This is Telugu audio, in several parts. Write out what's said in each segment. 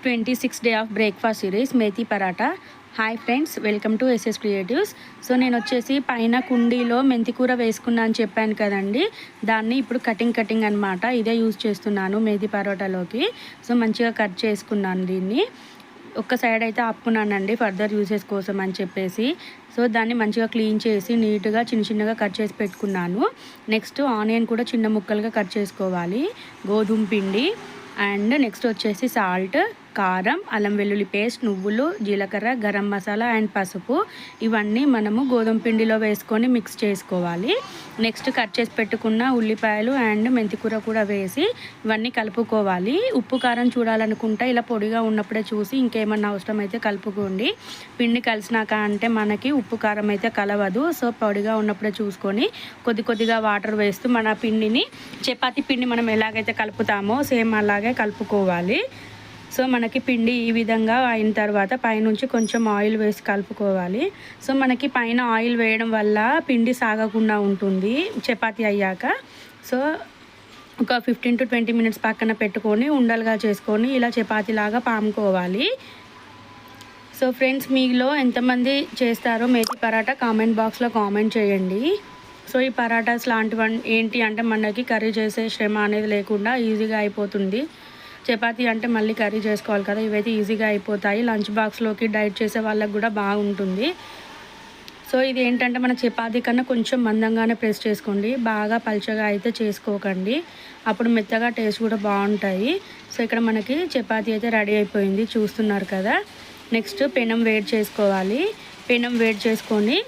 26 day of breakfast series methi paratha. Hi friends, welcome to SS creatives. So నేను వచ్చేసి పైన కుండీలో మెంతి కూర వేసుకున్నా అని చెప్పాను కదండి, దాన్ని ఇప్పుడు కటింగ్ అనమాట ఇదే యూజ్ చేస్తున్నాను మేథీ పరోటాలోకి. సో మంచిగా కట్ చేసుకున్నాను దీన్ని. ఒక్క సైడ్ అయితే ఆపుకున్నానండి ఫర్దర్ యూసెస్ కోసం అని చెప్పేసి. సో దాన్ని మంచిగా క్లీన్ చేసి నీట్గా చిన్నగా కట్ చేసి పెట్టుకున్నాను. నెక్స్ట్ ఆనియన్ కూడా చిన్న ముక్కలుగా కట్ చేసుకోవాలి. గోధుమ పిండి అండ్ నెక్స్ట్ వచ్చేసి సాల్ట్, కారం, అల్లం వెల్లుల్లి పేస్ట్, నువ్వులు, జీలకర్ర, గరం మసాలా అండ్ పసుపు ఇవన్నీ మనము గోధుమ పిండిలో వేసుకొని మిక్స్ చేసుకోవాలి. నెక్స్ట్ కట్ చేసి పెట్టుకున్న ఉల్లిపాయలు అండ్ మెంతికూర కూడా వేసి ఇవన్నీ కలుపుకోవాలి. ఉప్పు కారం చూడాలనుకుంటే ఇలా పొడిగా ఉన్నప్పుడే చూసి ఇంకేమన్నా అవసరం అయితే కలుపుకోండి. పిండి కలిసినాక అంటే మనకి ఉప్పు కారం అయితే కలవదు. సో పొడిగా ఉన్నప్పుడే చూసుకొని కొద్దిగా వాటర్ వేస్తూ మన పిండిని చపాతీ పిండి మనం ఎలాగైతే కలుపుతామో సేమ్ అలాగే కలుపుకోవాలి. సో మనకి పిండి ఈ విధంగా అయిన తర్వాత పైనుంచి కొంచెం ఆయిల్ వేసి కలుపుకోవాలి. సో మనకి పైన ఆయిల్ వేయడం వల్ల పిండి సాగకుండా ఉంటుంది చపాతీ అయ్యాక. సో ఒక 15 to 20 మినిట్స్ పక్కన పెట్టుకొని ఉండలుగా చేసుకొని ఇలా చపాతీలాగా పాముకోవాలి. సో ఫ్రెండ్స్, మీలో ఎంతమంది చేస్తారో మేథీ పరాటా కామెంట్ బాక్స్లో కామెంట్ చేయండి. సో ఈ పరాటాస్ లాంటివి ఏంటి అంటే మనకి కర్రీ చేసే శ్రమ అనేది లేకుండా ఈజీగా అయిపోతుంది. చపాతీ అంటే మళ్ళీ కర్రీ చేసుకోవాలి కదా, ఇవైతే ఈజీగా అయిపోతాయి. లంచ్ బాక్స్లోకి డైట్ చేసే వాళ్ళకి కూడా బాగుంటుంది. సో ఇది ఏంటంటే మన చపాతీ కన్నా కొంచెం మందంగానే ప్రెస్ చేసుకోండి, బాగా పల్చగా అయితే చేసుకోకండి, అప్పుడు మెత్తగా టేస్ట్ కూడా బాగుంటాయి. సో ఇక్కడ మనకి చపాతీ అయితే రెడీ అయిపోయింది, చూస్తున్నారు కదా. నెక్స్ట్ పెనం వేడి చేసుకోవాలి. పెనం వేడి చేసుకొని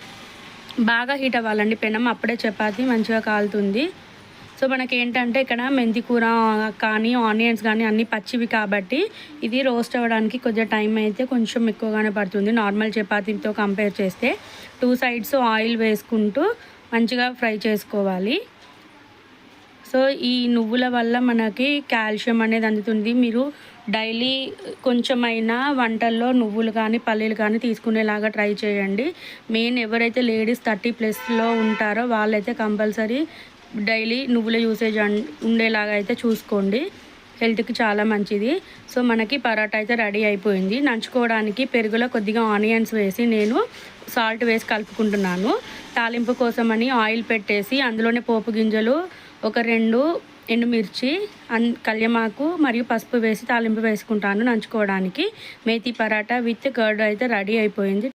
బాగా హీట్ అవ్వాలండి పెనం, అప్పుడే చపాతీ మంచిగా కాలుతుంది. సో మనకి ఏంటంటే ఇక్కడ మెంతి కూర కానీ ఆనియన్స్ కానీ అన్నీ పచ్చివి కాబట్టి ఇది రోస్ట్ అవ్వడానికి కొద్దిగా టైం అయితే కొంచెం ఎక్కువగానే పడుతుంది నార్మల్ చపాతీతో కంపేర్ చేస్తే. 2 సైడ్స్ ఆయిల్ వేసుకుంటూ మంచిగా ఫ్రై చేసుకోవాలి. సో ఈ నువ్వుల వల్ల మనకి కాల్షియం అనేది అందుతుంది. మీరు డైలీ కొంచెమైనా వంటల్లో నువ్వులు కానీ పల్లీలు కానీ తీసుకునేలాగా ట్రై చేయండి. మెయిన్ ఎవరైతే లేడీస్ 30+ ఉంటారో వాళ్ళైతే కంపల్సరీ డైలీ నువ్వుల యూసేజ్ ఉండేలాగా అయితే చూసుకోండి, హెల్త్కి చాలా మంచిది. సో మనకి పరాటా అయితే రెడీ అయిపోయింది. నంచుకోవడానికి పెరుగులో కొద్దిగా ఆనియన్స్ వేసి నేను సాల్ట్ వేసి కలుపుకుంటున్నాను. తాలింపు కోసమని ఆయిల్ పెట్టేసి అందులోనే పోపు గింజలు, ఒక 2 ఎండుమిర్చి, కళ్యమాకు మరియు పసుపు వేసి తాలింపు వేసుకుంటాను నంచుకోవడానికి. మేథీ పరాటా విత్ కర్డ్ అయితే రెడీ అయిపోయింది.